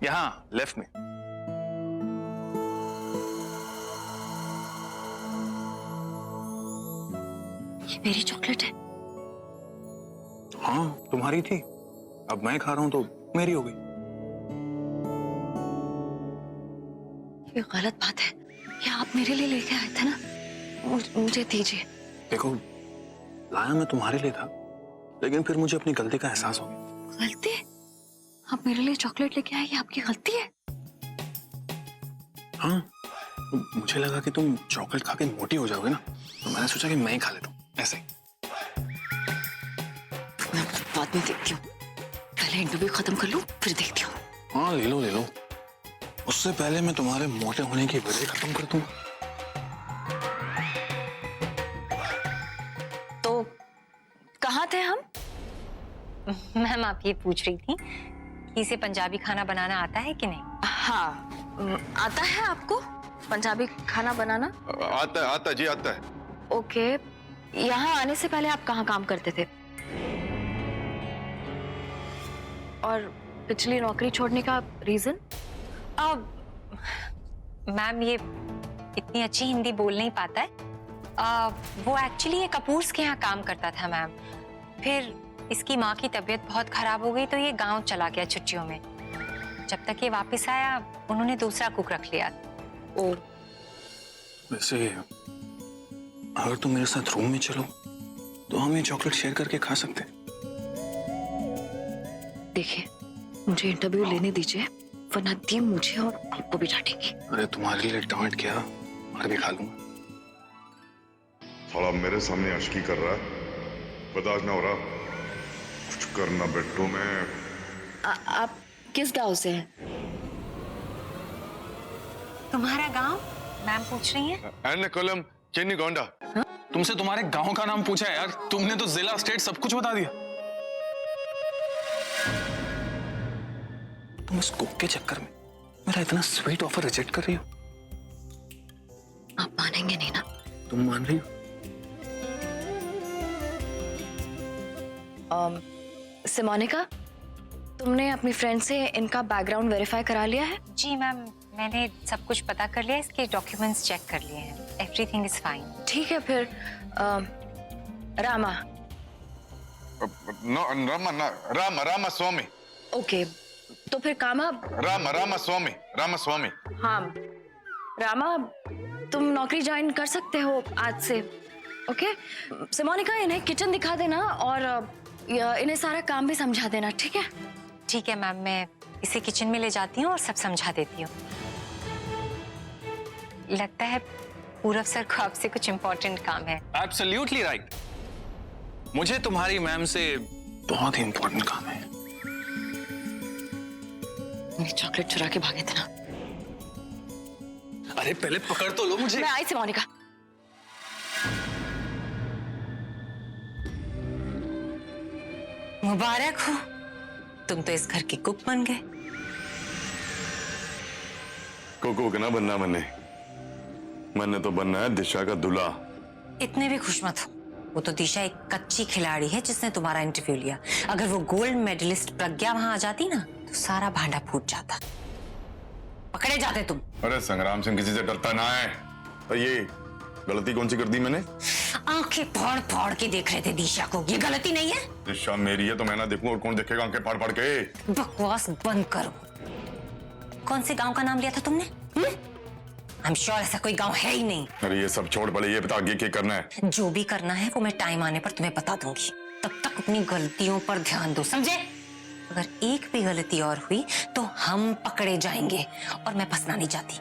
यहाँ लेफ्ट में। ये मेरी चॉकलेट है। हाँ तुम्हारी थी, अब मैं खा रहा हूं तो मेरी हो गई। ये गलत बात है, ये आप मेरे लिए लेके आए थे ना, मुझे दीजिए। देखो लाया मैं तुम्हारे लिए था, लेकिन फिर मुझे अपनी गलती का एहसास हो गया। गलती? आप मेरे लिए चॉकलेट लेके आए, ये आपकी गलती है? हाँ मुझे लगा कि तुम चॉकलेट खा के मोटी हो जाओगे ना, तो मैंने सोचा कि मैं ही खा लेता हूँ ऐसे ही। मैं बाद में देखती हूँ, पहले इंटरव्यू खत्म कर लूं फिर देखती हूँ। हाँ ले लो ले लो, उससे पहले मैं तुम्हारे मोटे होने की वजह खत्म कर दूंगा। तो कहाँ थे हम? मैम आप ये पूछ रही थी कि इसे पंजाबी खाना बनाना आता है कि नहीं? हाँ आता है आपको पंजाबी खाना बनाना? आता जी आता है। ओके, यहाँ आने से पहले आप कहाँ काम करते थे? और पिछली नौकरी छोड़ने का रीजन? मैम ये इतनी अच्छी हिंदी बोल नहीं पाता है। वो एक्चुअली ये कपूर्स के यहाँ काम करता था मैम, फिर इसकी माँ की तबीयत बहुत खराब हो गई तो ये गांव चला गया छुट्टियों में। जब तक ये वापस आया उन्होंने दूसरा कुक रख लिया। ओ वैसे अगर तुम मेरे साथ रूम में चलो तो हम ये चॉकलेट शेयर करके खा सकते हैं। देखिए मुझे इंटरव्यू लेने दीजिए, वरना दी मुझे और आपको भी डांटेंगी। अरे तुम्हारे लिए डांट क्या, मैं भी खा लूंगा। साला मेरे सामने अशकी कर रहा है, बर्दाश्त ना हो रहा, कुछ करना बेटू। मैं आप किस गांव से हैं? तुम्हारा गांव? मैम पूछ रही हैं। एन कोलम चेन्नी गोंडा। तुमसे तुम्हारे गांव का नाम पूछा है यार, तुमने तो जिला स्टेट सब कुछ बता दिया। तुम इस कुक के चक्कर में मेरा इतना स्वीट ऑफर रिजेक्ट कर रही हो। आप मानेंगे नहीं ना? तुम मान रही हो? सिमोनिका, तुमने अपनी फ्रेंड से इनका बैकग्राउंड वेरीफाई करा लिया है? जी मैम मैंने सब कुछ पता कर लिया, इसके डॉक्यूमेंट्स चेक कर लिए हैं, एवरीथिंग इज फाइन। ठीक है फिर रामा। नो रामा स्वामी। ओके तो फिर कामा। रामा स्वामी। हाँ रामा, तुम नौकरी ज्वाइन कर सकते हो आज से। ओके सिमोनिका, इन्हें किचन दिखा देना और इन्हें सारा काम भी समझा देना, ठीक है? ठीक है मैम, मैं इसे किचन में ले जाती हूँ और सब समझा देती हूँ। लगता है पूरब सर को आपसे कुछ इम्पोर्टेंट काम है। एब्सोल्युटली राइट, मुझे तुम्हारी मैम से बहुत ही इम्पोर्टेंट काम है। मेरी चॉकलेट चुरा के भागे थे ना। अरे पहले पकड़ तो लो मुझे। मैं आई सिमोनिका। मुबारक हो, तुम तो इस घर की कुक बन गए। कुक ना बनना, मैंने तो बनना है दिशा का दूल्हा। इतने भी खुश मत हो, वो तो दिशा एक कच्ची खिलाड़ी है जिसने तुम्हारा इंटरव्यू लिया। अगर वो गोल्ड मेडलिस्ट प्रज्ञा वहां आ जाती ना तो सारा भांडा फूट जाता, पकड़े जाते तुम। अरे संग्राम सिंह किसी से डरता ना है। तो ये गलती कौन सी कर दी मैंने? आंखें फाड़ फाड़ के देख रहे थे दिशा को, ये गलती नहीं है? दिशा मेरी है तो मैं ना देखूं और कौन देखेगा आंखें फाड़ फाड़ के? बकवास बंद करो। कौन से गांव का नाम लिया था तुमने? आई एम श्योर ऐसा कोई गांव है ही नहीं। अरे ये सब छोड़, पड़े ये बता आगे क्या करना है? जो भी करना है वो मैं टाइम आने पर तुम्हें बता दूंगी, तब तक अपनी गलतियों पर ध्यान दो, समझे? अगर एक भी गलती और हुई तो हम पकड़े जाएंगे और मैं फंसना नहीं चाहती।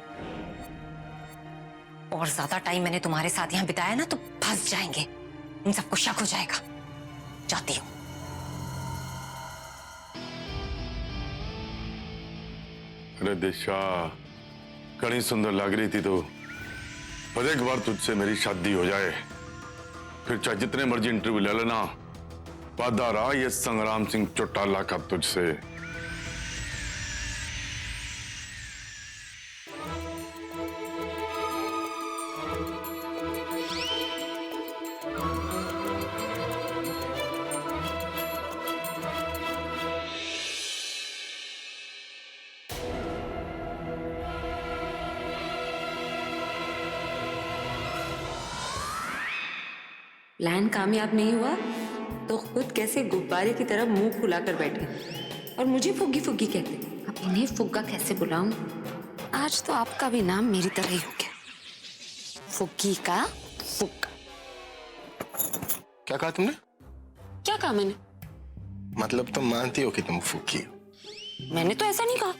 और ज्यादा टाइम मैंने तुम्हारे साथ यहाँ बिताया ना तो फंस जाएंगे, इन सबको शक हो जाएगा। जाती हूँ। अरे दिशा कड़ी सुंदर लग रही थी, तो बस एक बार तुझसे मेरी शादी हो जाए, फिर चाहे जितने मर्जी इंटरव्यू ले लेना, वादा रहा ये संग्राम सिंह चौटाला का तुझसे। प्लान कामयाब नहीं हुआ तो खुद कैसे गुब्बारे की तरह मुंह फुलाकर बैठे और मुझे फुग्गी फुग्गी कहते। अब इन्हें फुग्गा कैसे बुलाऊं? आज तो आपका भी नाम मेरी तरह ही हो गया, फुग्गी का फुग्गा। क्या कहा तुमने? क्या कहा मैंने? मतलब तुम मानती हो कि तुम फुग्गी हो? मैंने तो ऐसा नहीं कहा।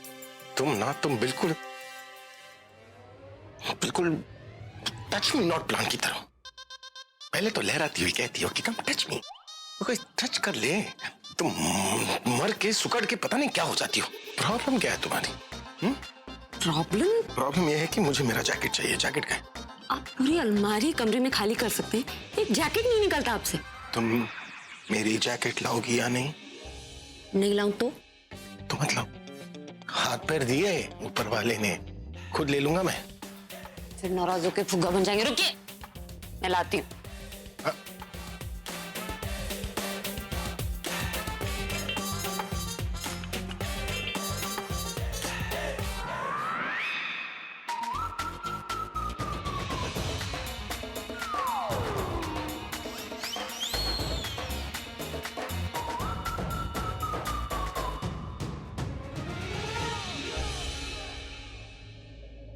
तुम बिल्कुल बिल्कुल टच मी नॉट प्लान की तरह। पहले तो लहराती हुई कहती हो कि कम टच मी, कोई टच कर ले, तुम मर के सुकड़ के पता नहीं क्या हो जाती हो। प्रॉब्लम क्या है तुम्हारी? प्रॉब्लम यह है कि मुझे मेरा जैकेट चाहिए। जैकेट का है? आप पूरी अलमारी कमरे में खाली कर सकते हैं, एक जैकेट नहीं निकलता आपसे। तुम मेरी जैकेट लाओगी या नहीं? नहीं लाऊं तो मतलब हाथ पैर दिए ऊपर वाले ने, खुद ले लूंगा मैं। फिर नाराज होकर फुग्गा बन जाएंगे। रुकिए, मैं लाती हूँ।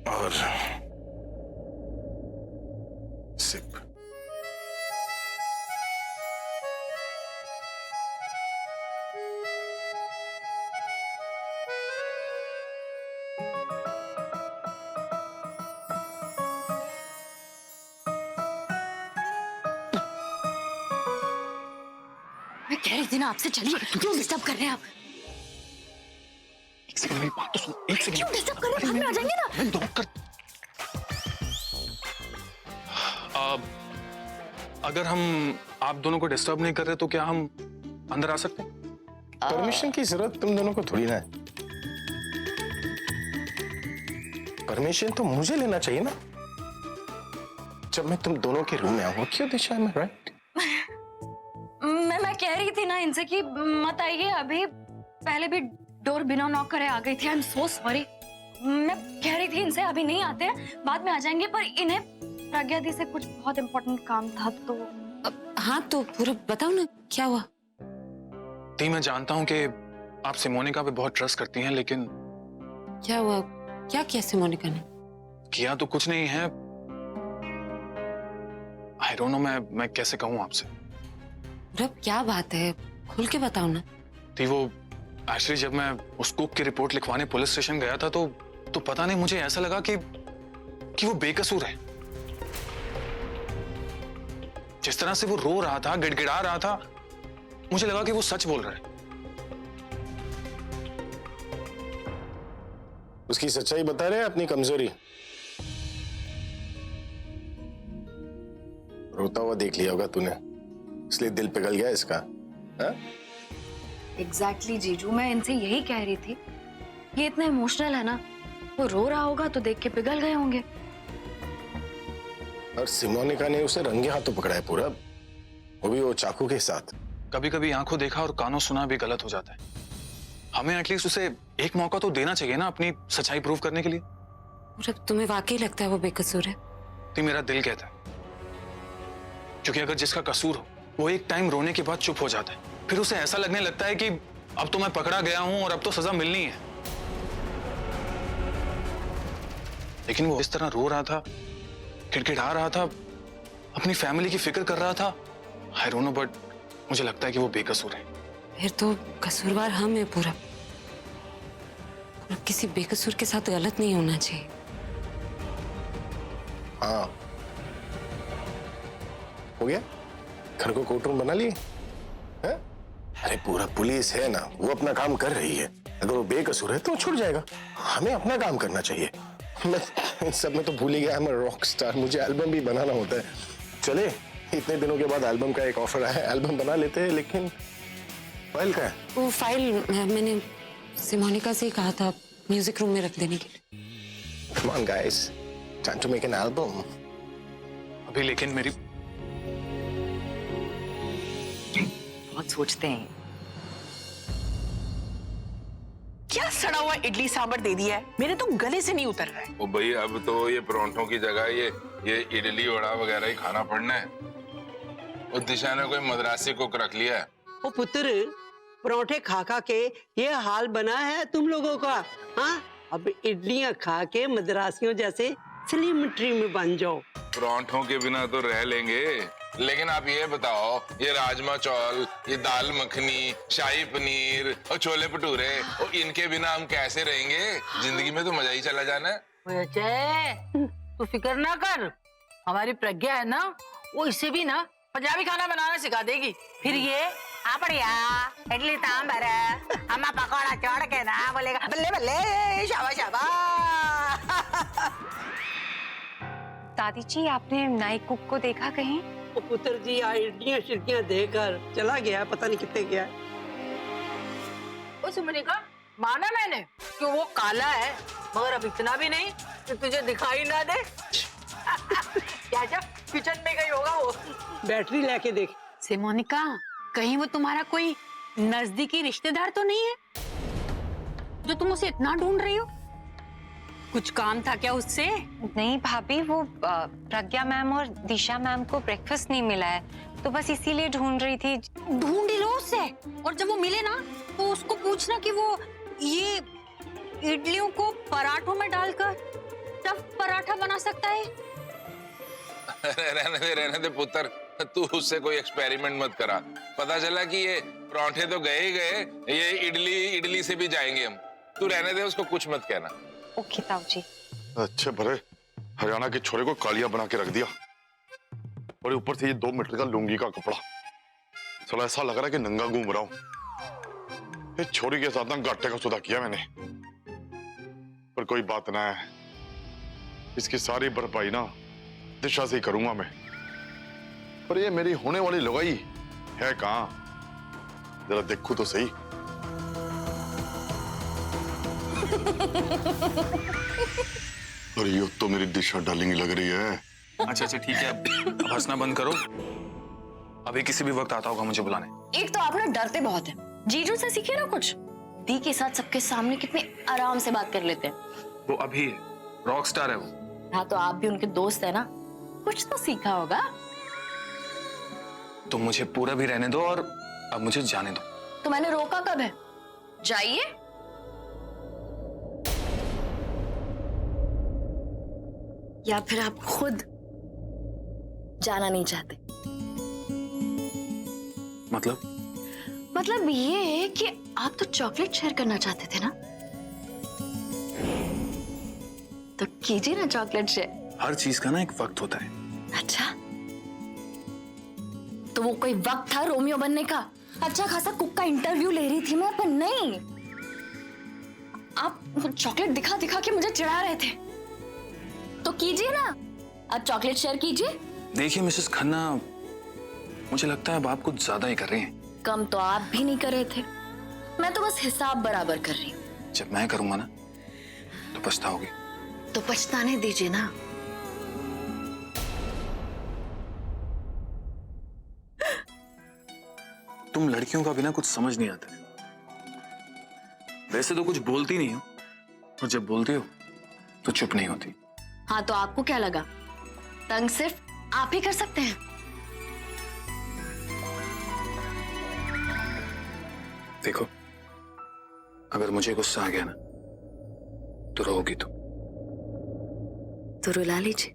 और सिप। मैं कह रही थी ना आपसे, चलिए। क्यों डिस्टर्ब कर रहे हैं आप? एक सेकंड मेरी बात तो सुनो, एक सेकंड। क्यों डिस्टर्ब कर रहे हैं? बाद में आ जाएंगे ना। मैं नॉक कर। अगर हम आप दोनों को डिस्टर्ब नहीं कर रहे तो क्या हम अंदर आ सकते हैं? परमिशन की जरूरत तुम दोनों को थोड़ी ना है। परमिशन तो मुझे लेना चाहिए ना, जब मैं तुम दोनों के रूम में आऊंगा। क्यों दिशा में? राइट? मैं कह रही थी ना इनसे कि मत आइए अभी, पहले भी डोर बिना नॉक करे आ गई थी। I am so sorry. मैं कह रही थी इनसे अभी नहीं आते हैं, बाद में आ जाएंगे, पर इन्हें प्रज्ञा दी से कुछ बहुत इंपॉर्टेंट काम था तो। हाँ तो पूरा बताओ ना, क्या हुआ? ती, मैं जानता हूँ कि आप सिमोनिका पे बहुत ट्रस्ट करती हैं, लेकिन क्या हुआ? क्या किया सिमोनिका ने? किया तो कुछ नहीं है। आई डोंट नो, मैं कैसे कहूँ आपसे। रब क्या बात है, खुल के बताओ ना। थी वो एक्चुअली जब मैं उस कुक की रिपोर्ट लिखवाने पुलिस स्टेशन गया था तो पता नहीं, मुझे ऐसा लगा कि वो बेकसूर है। जिस तरह से वो रो रहा था, गिड़गिड़ा रहा था, मुझे लगा कि वो सच बोल रहा है। उसकी सच्चाई बता रहे हैं, अपनी कमजोरी। रोता हुआ देख लिया होगा तूने, इसलिए दिल पिघल गया इसका। हाँ? एग्जैक्टली जीजू, मैं इनसे यही कह रही थी, ये इतना इमोशनल है ना, वो रो रहा होगा तो देख के पिघल गए होंगे। और सिमोनिका ने उसे रंगे हाथों पकड़ा है पूरा, वो भी वो चाकू के साथ। कभी कभी आंखों देखा और कानों सुना भी गलत हो जाता है। हमें एटलीस्ट उसे एक मौका तो देना चाहिए ना अपनी सच्चाई प्रूव करने के लिए। रब तुम्हें वाकई लगता है वो बेकसूर है? तो मेरा दिल कहता है, क्योंकि अगर जिसका कसूर हो वो एक टाइम रोने के बाद चुप हो जाता है, फिर उसे ऐसा लगने लगता है कि अब तो मैं पकड़ा गया हूं और अब तो सजा मिलनी है। लेकिन वो इस तरह रो रहा था, गिड़गिड़ा रहा था, अपनी फैमिली की फिक्र कर रहा था। आई डोंट नो, बट मुझे लगता है कि वो बेकसूर है। फिर तो कसूरवार हम है पूरा। किसी बेकसूर के साथ गलत नहीं होना चाहिए। हाँ, हो गया। घर को कोर्ट रूम बना लिए हैं? अरे पूरा पुलिस है ना, वो अपना काम कर रही है। अगर वो बेकसूर है तो छूट जाएगा। हमें अपना काम करना चाहिए। मैं इन सब में तो भूल ही गया, मैं रॉक स्टार, मुझे एल्बम भी बनाना होता है। चले, इतने दिनों के बाद एल्बम का एक ऑफर आया, एल्बम बना लेते हैं। लेकिन फाइल का है? वो फाइल मैंने सिमोनिका से ही कहा था म्यूजिक रूम में रख देने के लिए। Come on guys, time to make an album. अभी लेकिन मेरी बहुत सोचते हैं। क्या सड़ा हुआ इडली सांभर दे दिया है, मेरे तो गले से नहीं उतर रहा है। ओ भाई, अब तो ये परोंठों की जगह ये इडली वड़ा वगैरह ही खाना पड़ना है। उस दिशा ने कोई मद्रासी कुक रख लिया है। ओ पुत्र, परोठे खा खा के ये हाल बना है तुम लोगों का। हाँ, अब इडलियां खा के मद्रासियों जैसे स्लिम ट्रिम बन जाओ। परांठों के बिना तो रह लेंगे, लेकिन आप ये बताओ, ये राजमा चावल, ये दाल मखनी, शाही पनीर और छोले भटूरे, और इनके बिना हम कैसे रहेंगे? जिंदगी में तो मजा ही चला जाना है। अजय, तू फिक्र ना कर, हमारी प्रज्ञा है ना, वो इससे भी ना पंजाबी खाना बनाना सिखा देगी। फिर ये आपड़िया इडली सांभर अम्मा पकौड़ा चढ़ के ना बोलेगा बल्ले बल्ले शाबाश शाबाश। दादी जी, आपने नाई कुक को देखा कहीं? ओ पुत्र जी, आ इडलियां शिडलियां देकर चला गया, पता नहीं कितने गया। ओ सुमनी का माना मैंने कि वो काला है, मगर अब इतना भी नहीं कि तुझे दिखाई ना दे। क्या जब किचन में गई होगा वो। बैटरी लेके देख। से मोनिका, कहीं वो तुम्हारा कोई नजदीकी रिश्तेदार तो नहीं है जो तुम उसे इतना ढूंढ रही हो? कुछ काम था क्या उससे? नहीं भाभी, वो प्रज्ञा मैम और दिशा मैम को ब्रेकफास्ट नहीं मिला है, तो बस इसीलिए ढूंढ रही थी। ढूंढ ही लो उससे, और जब वो मिले ना तो उसको पूछना कि वो ये इडलियों को पराठों में डालकर स्टफ पराठा बना सकता है। रहने दे पुत्र, तू उससे कोई एक्सपेरिमेंट मत करा। पता चला कि ये परांठे तो गए ही गए, ये इडली से भी जाएंगे हम। तू रहने दे, उसको कुछ मत कहना। ओके ताऊ जी। अच्छे भरे हरियाणा के छोरे को कालिया बना के रख दिया, और ऊपर से ये 2 मीटर का लुंगी का कपड़ा। साला ऐसा लग रहा है कि नंगा घूम रहा हूं। ये छोरी के साथ ना गाटे का सौदा किया मैंने, पर कोई बात ना है, इसकी सारी भरपाई ना दिशा से ही करूंगा मैं। पर ये मेरी होने वाली लुगाई है कहां? जरा देखो तो सही। और ये तो मेरी दिशा डार्लिंग लग रही है। अच्छा ठीक है, अब हंसना बंद करो। अभी किसी भी वक्त आता होगा मुझे बुलाने। एक तो आप ना डरते बहुत हैं। जीजू से सीखे ना कुछ। दी के साथ सबके सामने कितने आराम से बात कर लेते हैं। वो अभी है, रॉक स्टार है वो। हाँ, तो आप भी उनके दोस्त है ना, कुछ तो सीखा होगा। तुम मुझे पूरा भी रहने दो और अब मुझे जाने दो। तो मैंने रोका कब है? जाइए। या फिर आप खुद जाना नहीं चाहते? मतलब ये कि आप तो चॉकलेट शेयर करना चाहते थे ना, तो कीजिए ना चॉकलेट शेयर। हर चीज का ना एक वक्त होता है। अच्छा, तो वो कोई वक्त था रोमियो बनने का? अच्छा खासा कुक का इंटरव्यू ले रही थी मैं, पर नहीं, आप चॉकलेट दिखा दिखा के मुझे चिढ़ा रहे थे। तो कीजिए ना, आप चॉकलेट शेयर कीजिए। देखिए मिसेस खन्ना, मुझे लगता है अब आप कुछ ज्यादा ही कर रही हैं। कम तो आप भी नहीं कर रहे थे, मैं तो बस हिसाब बराबर कर रही हूँ। जब मैं करूंगा ना तो पछताओगी। तो पछताने दीजिए ना। तुम लड़कियों का बिना कुछ समझ नहीं आता। वैसे तो कुछ बोलती नहीं हो, और जब बोलती हो तो चुप नहीं होती। हाँ, तो आपको क्या लगा तंग सिर्फ आप ही कर सकते हैं? देखो, अगर मुझे गुस्सा आ गया ना तो रोगी तुम। तो रुला लीजिए।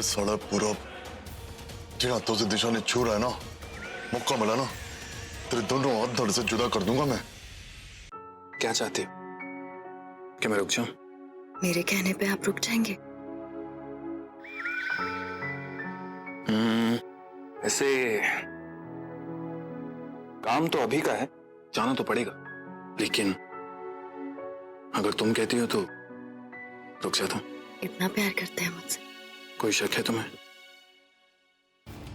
साला पूरा जिन हाथों से दिशा ने छू रहा है ना, मौका मिला ना, तेरे दोनों हाथ धड़ से जुदा कर दूंगा मैं। क्या चाहते हो कि मैं रुक जाऊं? मेरे कहने पे आप रुक जाएंगे? ऐसे काम तो अभी का है, जाना तो पड़ेगा, लेकिन अगर तुम कहती हो तो रुक जाता हूं। इतना प्यार करते हैं मुझसे? कोई शक है तुम्हें?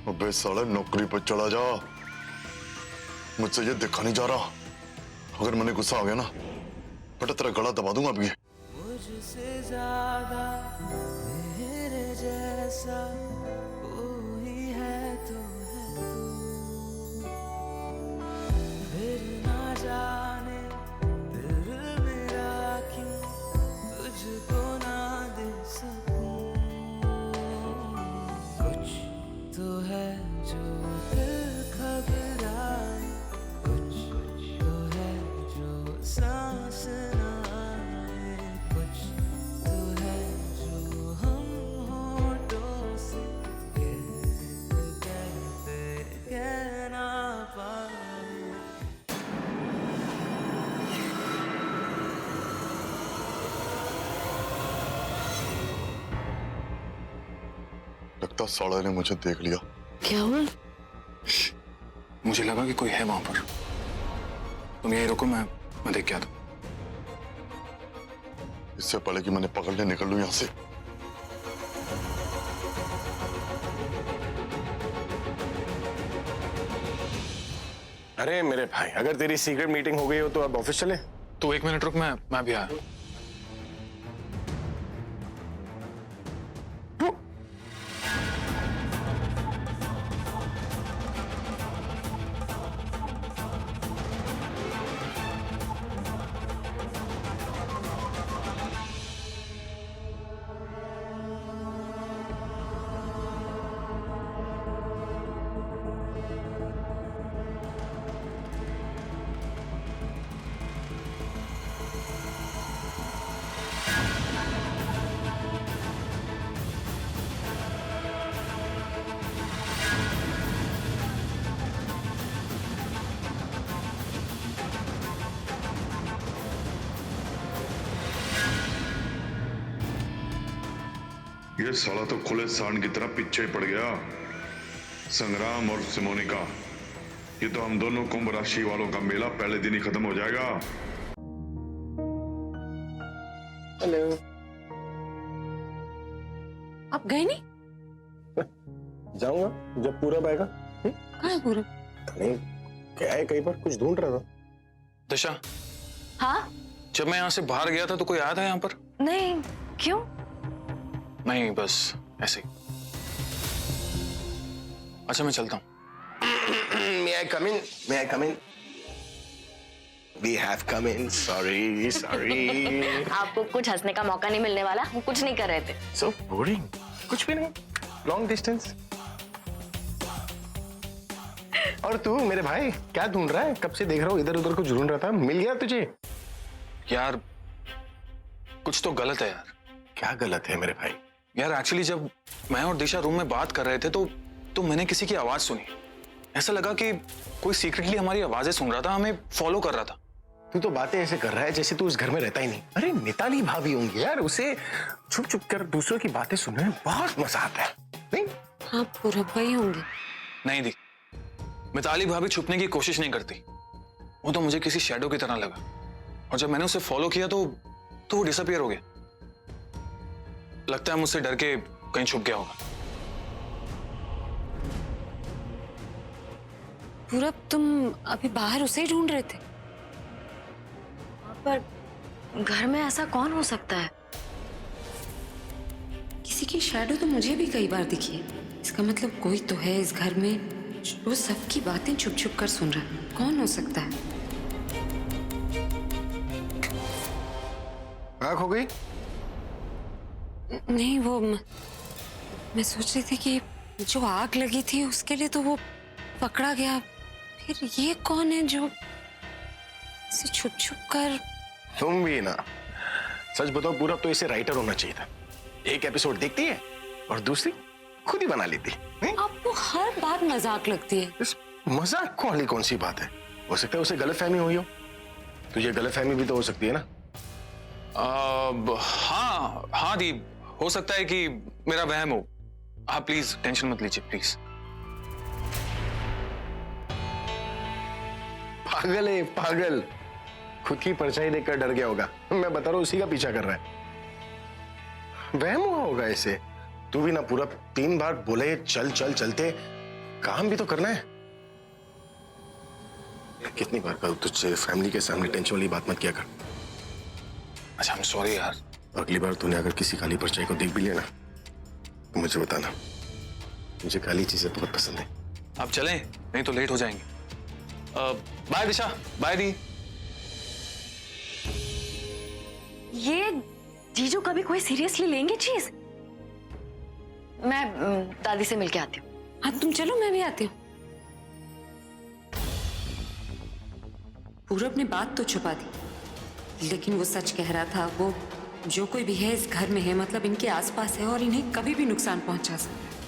अबे साला, नौकरी पर चला जा, मुझसे ये देखा नहीं जा रहा। अगर मैंने गुस्सा आ गया ना, बेटा तेरा गला दबा दूंगा अभी। तुझसे ज्यादा मेरे जैसा कोई है तो है तू। फिर ना जाने दिल मेरा क्यों तुझको ना दे सकूं। कुछ तो है जो दिल घबराए, कुछ तो है जो सांस ना आए, कुछ तो है जो हम होठों से कहते कह ना पाए। लगता साले ने मुझे देख लिया। क्या हुआ? मुझे लगा कि कोई है वहां पर। तुम यही रुको, मैं देख के आता हूं। इससे पहले कि मैंने पकड़ने निकल लूं यहाँ से। अरे मेरे भाई, अगर तेरी सीक्रेट मीटिंग हो गई हो तो अब ऑफिस चले। तू 1 मिनट रुक, मैं भी आया। ये साला तो खुले सांड की तरह पीछे पड़ गया। संग्राम और सिमोनिका, ये तो हम दोनों कुंभ राशि वालों का मेला पहले दिन ही खत्म हो जाएगा। हेलो। आप गए नहीं? जाऊंगा जब पूरब आएगा। कहाँ है पूरब? नहीं, क्या है, कहीं पर कुछ ढूंढ रहा था। दिशा, हाँ? जब मैं यहाँ से बाहर गया था तो कोई आया था यहाँ पर? नहीं, क्यों? नहीं, बस ऐसे ही। अच्छा, मैं चलता हूँ। May I come in? May I come in? We have come in. Sorry, sorry. आपको कुछ हंसने का मौका नहीं मिलने वाला। हम कुछ नहीं कर रहे थे। So boring. कुछ भी नहीं। Long distance. और तू मेरे भाई क्या ढूंढ रहा है? कब से देख रहा हूँ इधर उधर कुछ ढूंढ रहा था। मिल गया तुझे? यार, कुछ तो गलत है यार। क्या गलत है मेरे भाई? यार एक्चुअली जब मैं और दिशा रूम में बात कर रहे थे तो मैंने किसी की आवाज सुनी। ऐसा लगा कि कोई सीक्रेटली हमारी आवाजें सुन रहा था, हमें फॉलो कर रहा था। तू तो बातें ऐसे कर रहा है जैसे तू उस घर में रहता ही नहीं। अरे मिताली भाभी होंगी यार, उसे छुप छुप कर दूसरों की बातें सुनने में बहुत मजा आता है, नहीं? हाँ, पूरब भाई होंगे। नहीं दी, मिताली भाभी छुपने की कोशिश नहीं करती। वो तो मुझे किसी शैडो की तरह लगा, और जब मैंने उसे फॉलो किया तो वो डिसअपीयर हो गया। लगता है मुझसे डर के कहीं छुप गया होगा। पूरब, तुम अभी बाहर उसे ही ढूंढ रहे थे? पर घर में ऐसा कौन हो सकता है? किसी की शैडो तो मुझे भी कई बार दिखी है। इसका मतलब कोई तो है इस घर में जो सबकी बातें छुप छुप कर सुन रहा है। कौन हो सकता है? आँख हो गई? नहीं, वो मैं सोच रही थी कि जो आग लगी थी उसके लिए तो वो पकड़ा गया। फिर ये कौन है जो इसे छुप छुप कर? तुम भी ना, सच बताओ पूरब तो इसे राइटर होना चाहिए था। एक एपिसोड देखती है और दूसरी खुद ही बना लेती है। आपको हर बात मजाक लगती है। इस मजाक वाली कौन सी बात है? हो सकता है उसे गलतफहमी हुई हो। तुझे गलतफहमी भी तो हो सकती है ना? हाँ दी, हो सकता है कि मेरा वहम हो। आप प्लीज टेंशन मत लीजिए, प्लीज। पागल है, पागल। खुद की परछाई देखकर डर गया होगा। मैं बता रहा हूँ, उसी का पीछा कर रहा है। वहम हुआ होगा इसे। तू भी ना पूरा 3 बार बोले चल चल, चलते काम भी तो करना है। कितनी बार कहूं तुझसे फैमिली के सामने टेंशन वाली बात मत किया कर। अच्छा, I'm sorry यार। अगली बार तूने अगर किसी काली परछाई को देख भी लिया ना तो मुझे बताना। मुझे काली चीजें बहुत पसंद है। आप चलें, नहीं तो लेट हो जाएंगे। Bye Disha, bye di. ये जीजू कभी कोई सीरियसली लेंगे चीज? मैं दादी से मिलके आती हूँ। हाँ तुम चलो, मैं भी आती हूँ। पूरब ने बात तो छुपा दी, लेकिन वो सच कह रहा था। वो जो कोई भी है इस घर में है, मतलब इनके आसपास है और इन्हें कभी भी नुकसान पहुंचा सकता है।